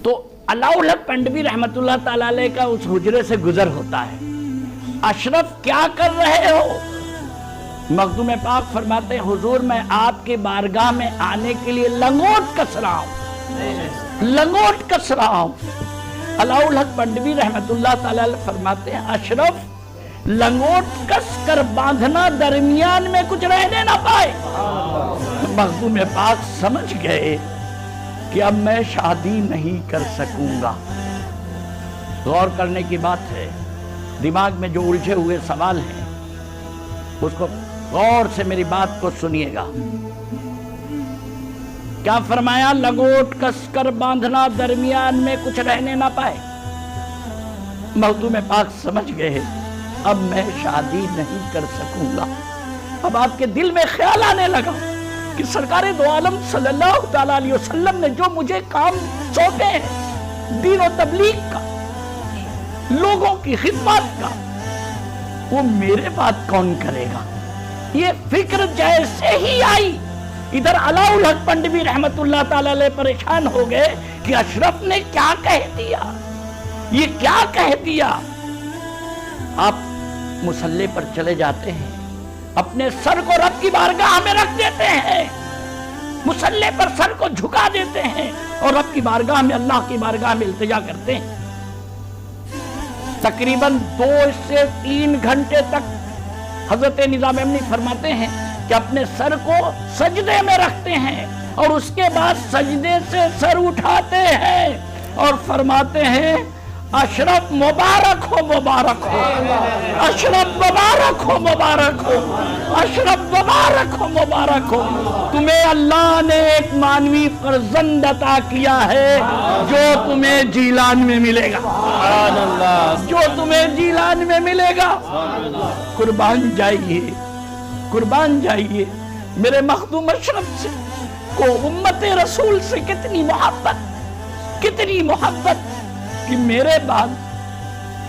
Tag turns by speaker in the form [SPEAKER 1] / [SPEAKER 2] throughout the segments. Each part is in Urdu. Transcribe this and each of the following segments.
[SPEAKER 1] تو علاؤل حق پنڈوی رحمت اللہ تعالیٰ علیہ کا اس حجرے سے گزر ہوتا ہے. اشرف کیا کر رہے ہو؟ مخدوم پاک فرماتے ہیں حضور میں آپ کی بارگاہ میں آنے کے لیے لنگوٹ کس رہا ہوں، لنگوٹ کس رہا ہوں. علاؤل حق پنڈوی رحمت اللہ تعالیٰ علیہ فرماتے ہیں اشرف لنگوٹ کس کر باندھنا درمیان میں کچھ رہنے نہ پائے. مخدوم پاک سمجھ گئے کہ اب میں شادی نہیں کر سکوں گا. غور کرنے کی بات ہے، دماغ میں جو الجھے ہوئے سوال ہیں اس کو غور سے میری بات کو سنیے گا. کیا فرمایا؟ لنگوٹ کس کر باندھنا درمیان میں کچھ رہنے نہ پائے. مخدوم پاک سمجھ گئے اب میں شادی نہیں کر سکوں گا. اب آپ کے دل میں خیال آنے لگا کہ سرکار دو عالم صلی اللہ تعالیٰ علیہ وسلم نے جو مجھے کام سونپے ہیں دین و تبلیغ کا، لوگوں کی خدمت کا، وہ میرے بات کون کرے گا؟ یہ فکر جیسے ہی آئی ادھر علاؤل حق پنڈوی رحمت اللہ تعالیٰ علیہ پریشان ہو گئے کہ اشرف نے کیا کہہ دیا، یہ کیا کہہ دیا. آپ مصلی پر چلے جاتے ہیں، اپنے سر کو رب کی بارگاہ میں رکھ دیتے ہیں، مصلی پر سر کو جھکا دیتے ہیں اور رب کی بارگاہ میں، اللہ کی بارگاہ میں التجا کرتے ہیں. تقریباً 2 سے 3 گھنٹے تک حضرت نظام امنی فرماتے ہیں کہ اپنے سر کو سجدے میں رکھتے ہیں اور اس کے بعد سجدے سے سر اٹھاتے ہیں اور فرماتے ہیں اشرف مبارک ہو، مبارک ہو، اشرف مبارک ہو، مبارک ہو، اشرف مبارک ہو، مبارک ہو. تمہیں اللہ نے ایک مانوی فرزند عطا کیا ہے جو تمہیں جیلان میں ملے گا، جو تمہیں جیلان میں ملے گا. قربان جائیے، قربان جائیے. میرے مخدوم اشرف سے کو امت رسول سے کتنی محبت، کتنی محبت کہ میرے بعد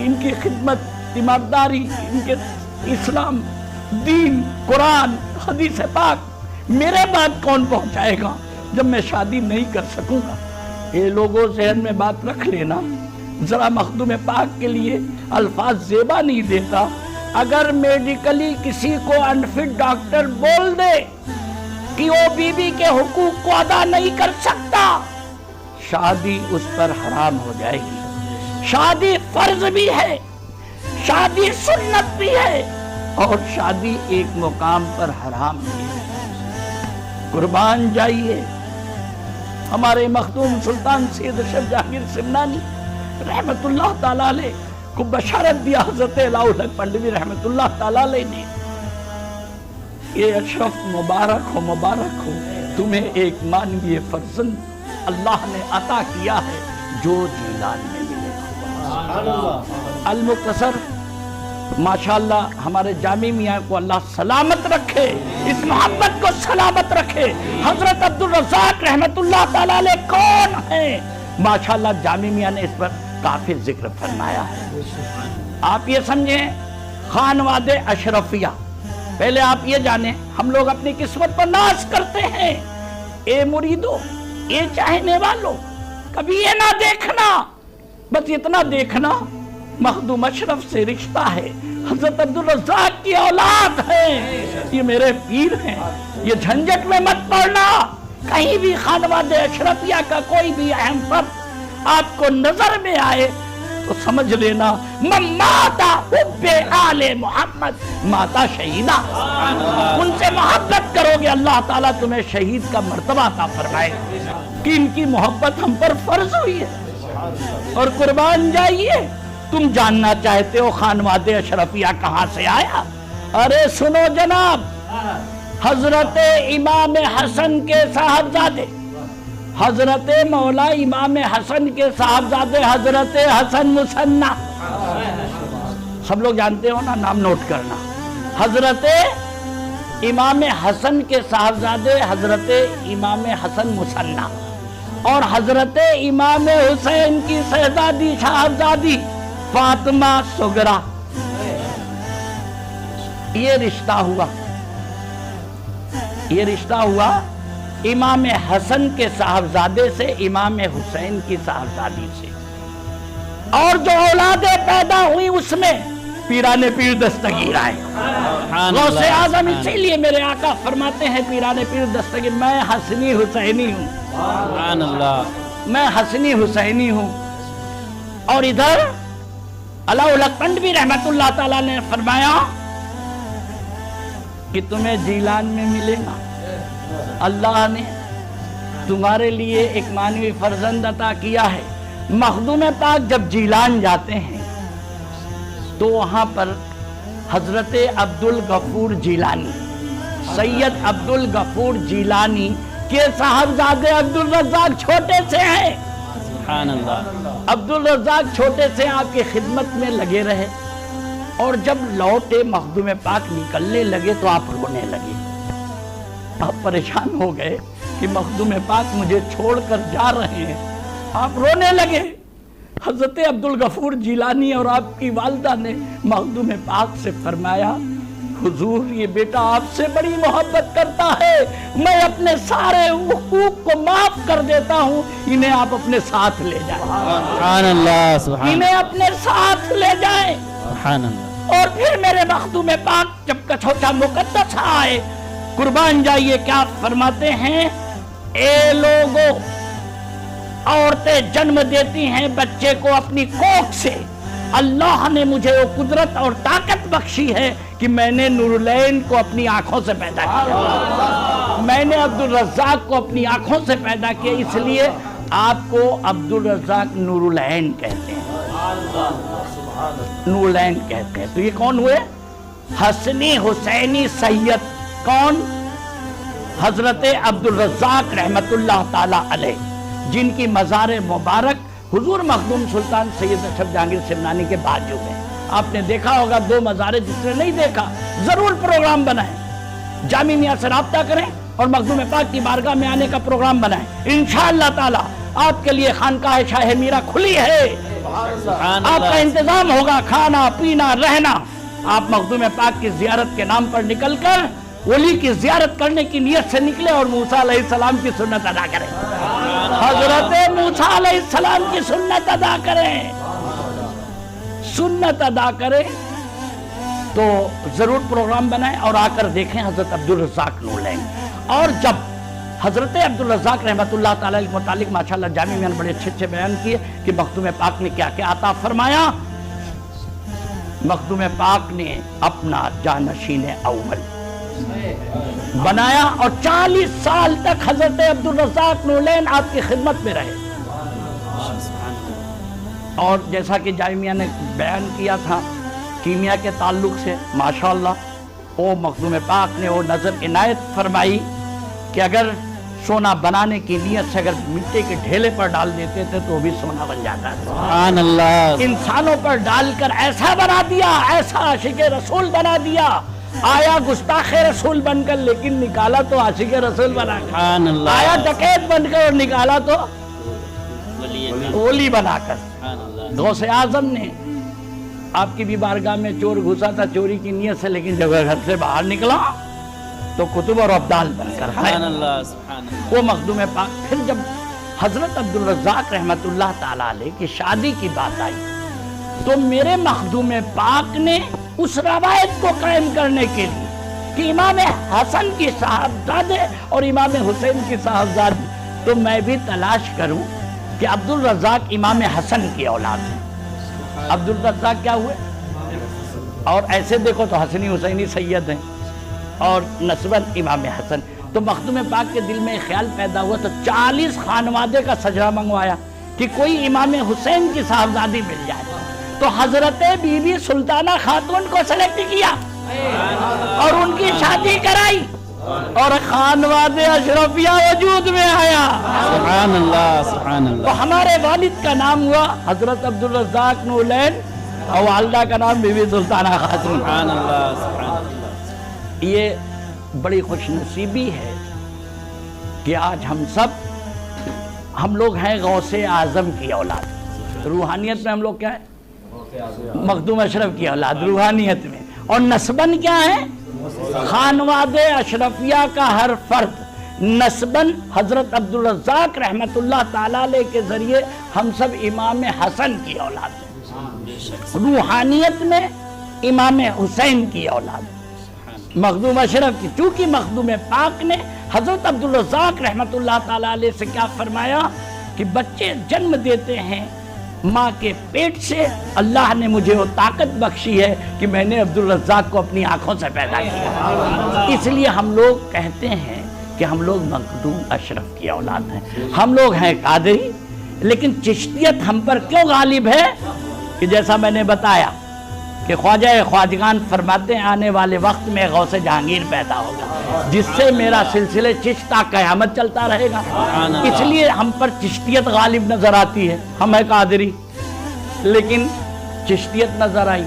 [SPEAKER 1] ان کی خدمت، تیمارداری، ان کے اسلام، دین، قرآن، حدیث پاک میرے بعد کون پہنچائے گا جب میں شادی نہیں کر سکوں گا. یہ لوگوں ذہن میں بات رکھ لینا. ذرا مخدوم پاک کے لیے الفاظ زیبا نہیں دیتا. اگر میڈیکلی کسی کو انفٹ ڈاکٹر بول دے کہ وہ بیوی کے حقوق کو ادا نہیں کر سکتا، شادی اس پر حرام ہو جائے گی. شادی فرض بھی ہے، شادی سنت بھی ہے اور شادی ایک مقام پر حرام بھی ہے. قربان جائیے. ہمارے مخدوم سلطان سید اشرف جہانگیر سمنانی رحمت اللہ تعالیٰ علیہ کو بشارت دیا حضرت علاؤل حق پنڈوی رحمت اللہ تعالیٰ علیہ نے، یہ اشرف مبارک ہو، مبارک ہو، تمہیں ایک مانوی فرزند اللہ نے عطا کیا ہے جو جیلان میں ملے گا. المختصر ماشاءاللہ ہمارے جامی میاں کو اللہ سلامت رکھے، اس محبت کو سلامت رکھے. حضرت عبدالرزاق رحمت اللہ تعالیٰ علیہ کون ہیں؟ ماشاءاللہ جامی میاں نے اس پر کافی ذکر فرمایا ہے. آپ یہ سمجھیں خانواد اشرفیہ. پہلے آپ یہ جانیں ہم لوگ اپنی قسمت پر ناز کرتے ہیں. اے مریدو، اے چاہنے والوں، کبھی یہ نہ دیکھنا، بس اتنا دیکھنا مخدوم اشرف سے رشتہ ہے، حضرت عبدالرزاق کی اولاد ہے، یہ میرے پیر ہیں. یہ جھنجٹ میں مت پڑنا. کہیں بھی خانواد اشرفیہ کا کوئی بھی اہم فرد آپ کو نظر میں آئے تو سمجھ لینا ماتا حب آل محمد ماتا شہیدہ. ان سے محبت کرو گے اللہ تعالیٰ تمہیں شہید کا مرتبہ عطا فرمائے کہ ان کی محبت ہم پر فرض ہوئی ہے. اور قربان جائیے، تم جاننا چاہتے ہو خانواد اشرفیہ کہاں سے آیا؟ ارے سنو جناب، حضرت امام حسن کے صاحبزادے، حضرت مولا امام حسن کے صاحبزادے حضرت حسن مثنی، سب لوگ جانتے ہو نا، نام نوٹ کرنا. حضرت امام حسن کے صاحبزادے حضرت امام حسن مثنی اور حضرت امام حسین کی شہزادی صاحبزادی فاطمہ صغرا، یہ رشتہ ہوا. یہ رشتہ ہوا امام حسن کے صاحبزادے سے امام حسین کی صاحبزادی سے، اور جو اولادیں پیدا ہوئی اس میں پیران پیر دستگیر آئے۔ غوث اعظم اسی لیے میرے آقا فرماتے ہیں پیران پیر دستگیر، میں حسنی حسینی ہوں،
[SPEAKER 2] سبحان اللہ،
[SPEAKER 1] میں حسنی حسینی ہوں۔ اور ادھر علاء الحق بھی رحمت اللہ تعالیٰ نے فرمایا کہ تمہیں جیلان میں ملے گا، اللہ نے تمہارے لیے ایک مانوی فرزند عطا کیا ہے۔ مخدوم پاک جب جیلان جاتے ہیں تو وہاں پر حضرت عبدالغفور جیلانی، سید عبدالغفور جیلانی کے صاحبزادے عبدالرزاق چھوٹے سے ہیں۔
[SPEAKER 2] سبحان اللہ،
[SPEAKER 1] عبدالرزاق چھوٹے سے آپ کی خدمت میں لگے رہے، اور جب لوٹے مخدوم پاک نکلنے لگے تو آپ رونے لگے، آپ پریشان ہو گئے کہ مخدوم پاک مجھے چھوڑ کر جا رہے ہیں، آپ رونے لگے۔ حضرت عبدالغفور جیلانی اور آپ کی والدہ نے مخدوم پاک سے فرمایا، حضور یہ بیٹا آپ سے بڑی محبت کرتا ہے، میں اپنے سارے حقوق کو معاف کر دیتا ہوں، انہیں آپ اپنے ساتھ لے جائیں،
[SPEAKER 2] سبحان اللہ، سبحان
[SPEAKER 1] انہیں اپنے ساتھ لے جائیں۔
[SPEAKER 2] سبحان اللہ،
[SPEAKER 1] اور پھر میرے مخدوم پاک جب کچھوٹا مقدس آئے، قربان جائیے کیا فرماتے ہیں، اے لوگو، عورتیں جنم دیتی ہیں بچے کو اپنی کوکھ سے، اللہ نے مجھے وہ قدرت اور طاقت بخشی ہے کہ میں نے نورالعین کو اپنی آنکھوں سے پیدا کیا، میں نے عبدالرزاق کو اپنی آنکھوں سے پیدا کیا، اس لیے آپ کو عبدالرزاق نورالعین کہتے ہیں، نورالعین کہتے ہیں۔ تو یہ کون ہوئے؟ حسنی حسینی سید، کون؟ حضرت عبدالرزاق رحمت اللہ تعالی علیہ، جن کی مزار مبارک حضور مخدوم سلطان سید اشرف جہانگیر سمنانی کے بازو میں۔ آپ نے دیکھا ہوگا، دو مزاریں جس نے نہیں دیکھا ضرور پروگرام بنائیں، جامع میاں سے رابطہ کریں اور مخدوم پاک کی بارگاہ میں آنے کا پروگرام بنائیں، انشاءاللہ تعالی آپ کے لیے خانقاہ شاہ میرا کھلی ہے، آپ کا انتظام ہوگا، کھانا پینا رہنا۔ آپ مخدوم پاک کی زیارت کے نام پر نکل کر ولی کی زیارت کرنے کی نیت سے نکلے اور موسیٰ علیہ السلام کی سنت ادا کریں، حضرت موسیٰ علیہ السلام کی سنت ادا کریں، سنت ادا کریں۔ تو ضرور پروگرام بنائیں اور آ کر دیکھیں حضرت عبدالرزاق نورالعین۔ اور جب حضرت عبدالرزاق رحمت اللہ تعالیٰ کے متعلق ماشاءاللہ جامع میں نے بڑے اچھے بیان کیے کہ مخدوم پاک نے کیا کیا عطا فرمایا۔ مخدوم پاک نے اپنا جانشین اول بنایا اور 40 سال تک حضرت عبدالرزاق نورالعین آپ کی خدمت میں رہے۔ اور جیسا کہ جامعہ نے بیان کیا تھا کیمیا کے تعلق سے، ماشاءاللہ وہ مخدوم پاک نے وہ نظر عنایت فرمائی کہ اگر سونا بنانے کی نیت سے اگر مٹی کے ڈھیلے پر ڈال دیتے تھے تو وہ بھی سونا بن جاتا ہے۔
[SPEAKER 2] سبحان اللہ،
[SPEAKER 1] انسانوں پر ڈال کر ایسا بنا دیا، ایسا عاشق رسول بنا دیا، آیا گستاخ رسول بن کر لیکن نکالا تو عاشق رسول بنا کر،
[SPEAKER 2] سبحان اللہ،
[SPEAKER 1] آیا ڈکیت بن کر اور نکالا تو ولی بنا کر۔
[SPEAKER 2] سبحان اللہ،
[SPEAKER 1] غوث اعظم نے آپ کی بھی بارگاہ میں چور گھسا تھا چوری کی نیت سے، لیکن جب گھر سے باہر نکلا تو کتب اور ابدال بن کر
[SPEAKER 2] سبحان اللہ، سبحان اللہ،
[SPEAKER 1] وہ مخدوم پاک۔ پھر جب حضرت عبدالرزاق رحمت اللہ تعالیٰ علیہ کی شادی کی بات آئی تو میرے مخدوم پاک نے اس روایت کو قائم کرنے کے لیے کہ امام حسن کی صاحبزادے اور امام حسین کی صاحبزادی، تو میں بھی تلاش کروں کہ عبدالرزاق امام حسن کی اولاد ہے، عبدالرزاق کیا ہوئے؟ اور ایسے دیکھو تو حسنی حسینی سید ہیں اور نسبت امام حسن۔ تو مخدوم پاک کے دل میں ایک خیال پیدا ہوا تو 40 خانوادے کا سجرہ منگوایا کہ کوئی امام حسین کی صاحبزادی مل جائے، تو حضرت بی بی سلطانہ خاتون کو سلیکٹ کیا اور ان کی شادی کرائی اور خانواد اشرفیہ وجود میں آیا۔
[SPEAKER 2] سبحان اللہ، سبحان اللہ،
[SPEAKER 1] تو ہمارے والد کا نام ہوا حضرت عبدالرزاق نورالعین اور والدہ کا نام بی بی سلطانہ خاتون۔
[SPEAKER 2] سبحان اللہ، سبحان اللہ،
[SPEAKER 1] یہ بڑی خوش نصیبی ہے کہ آج ہم لوگ ہیں غوث اعظم کی اولاد، روحانیت میں ہم لوگ کیا ہے؟ مخدوم اشرف کی اولاد روحانیت میں، اور نسباً کیا ہے؟ خانواد اشرفیہ کا ہر فرد نسباً حضرت عبدالرزاق رحمت اللہ تعالیٰ علیہ کے ذریعے ہم سب امام حسن کی اولاد ہیں، روحانیت میں امام حسین کی اولاد ہیں، مخدوم اشرف کی۔ چونکہ مخدوم پاک نے حضرت عبدالرزاق رحمت اللہ تعالیٰ علیہ سے کیا فرمایا کہ بچے جنم دیتے ہیں ماں کے پیٹ سے، اللہ نے مجھے وہ طاقت بخشی ہے کہ میں نے عبدالرزاق کو اپنی آنکھوں سے پیدا کیا، اس لیے ہم لوگ کہتے ہیں کہ ہم لوگ مخدوم اشرف کی اولاد ہیں۔ ہم لوگ ہیں قادری، لیکن چشتیت ہم پر کیوں غالب ہے کہ جیسا میں نے بتایا کہ خواجہ خواجگان فرماتے ہیں آنے والے وقت میں غوث جہانگیر پیدا ہوگا جس سے میرا سلسلے چشتہ قیامت چلتا رہے گا، اس لیے ہم پر چشتیت غالب نظر آتی ہے۔ ہم ہیں قادری لیکن چشتیت نظر آئی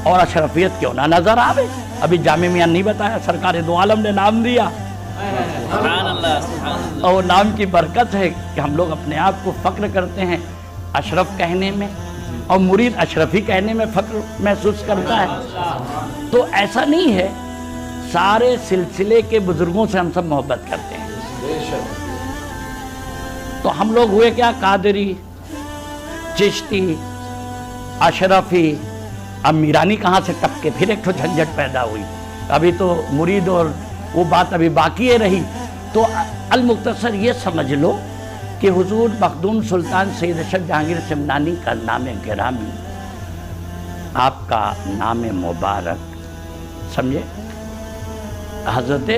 [SPEAKER 1] اور اشرفیت کیوں نہ نظر آوے؟ ابھی جامع میاں نہیں بتایا، سرکار دو عالم نے نام دیا
[SPEAKER 2] سبحان اللہ سبحان اللہ۔
[SPEAKER 1] اور نام کی برکت ہے کہ ہم لوگ اپنے آپ کو فخر کرتے ہیں اشرف کہنے میں، اور مرید اشرفی کہنے میں فخر محسوس کرتا ہے۔ تو ایسا نہیں ہے، سارے سلسلے کے بزرگوں سے ہم سب محبت کرتے ہیں۔ تو ہم لوگ ہوئے کیا؟ قادری، چشتی، اشرفی۔ اب میرانی کہاں سے ٹپ کے پھر ایک تو جھنجھٹ پیدا ہوئی، ابھی تو مرید اور وہ بات ابھی باقی رہی۔ تو المختصر یہ سمجھ لو کہ حضور مخدوم سلطان سید اشرف جہانگیر سمنانی کا نام گرامی، آپ کا نام مبارک، سمجھے، حضرت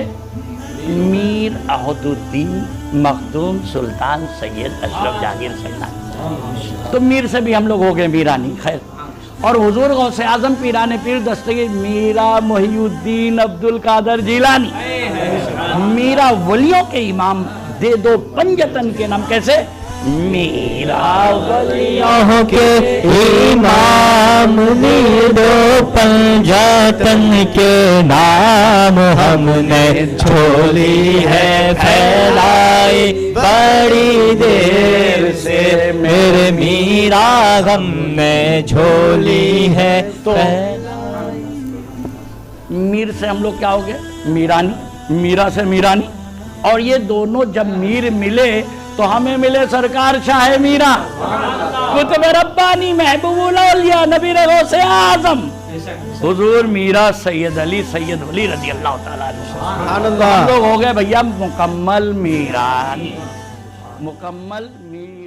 [SPEAKER 1] میر عہد الدین مخدوم سلطان سید اشرف جہانگیر سمنانی۔ تو میر سے بھی ہم لوگ ہو گئے میرانی، خیر۔ اور حضور غوث اعظم پیران پیر دستگیر میرا محی الدین عبد القادر جیلانی، میرا ولیوں کے امام، دے دو پنجتن کے نام، کیسے؟ میرا ولیوں کے
[SPEAKER 3] امام، دے دو پنجتن کے نام، ہم نے جھولی ہے پھیلائی بڑی دیر سے، میرے میرا غم میں جھولی ہے پھیلائی۔
[SPEAKER 1] میر سے ہم لوگ کیا ہو گئے؟ میرانی، میرا سے میرانی۔ اور یہ دونوں جب میر ملے تو ہمیں ملے سرکار شاہ میرا، قطب ربانی، محبوب الاولیاء، نبی غوث اعظم حضور میرا سید علی سید ولی رضی اللہ تعالیٰ عنہ۔ ہم لوگ ہو گئے بھیا مکمل میرانی، مکمل میر۔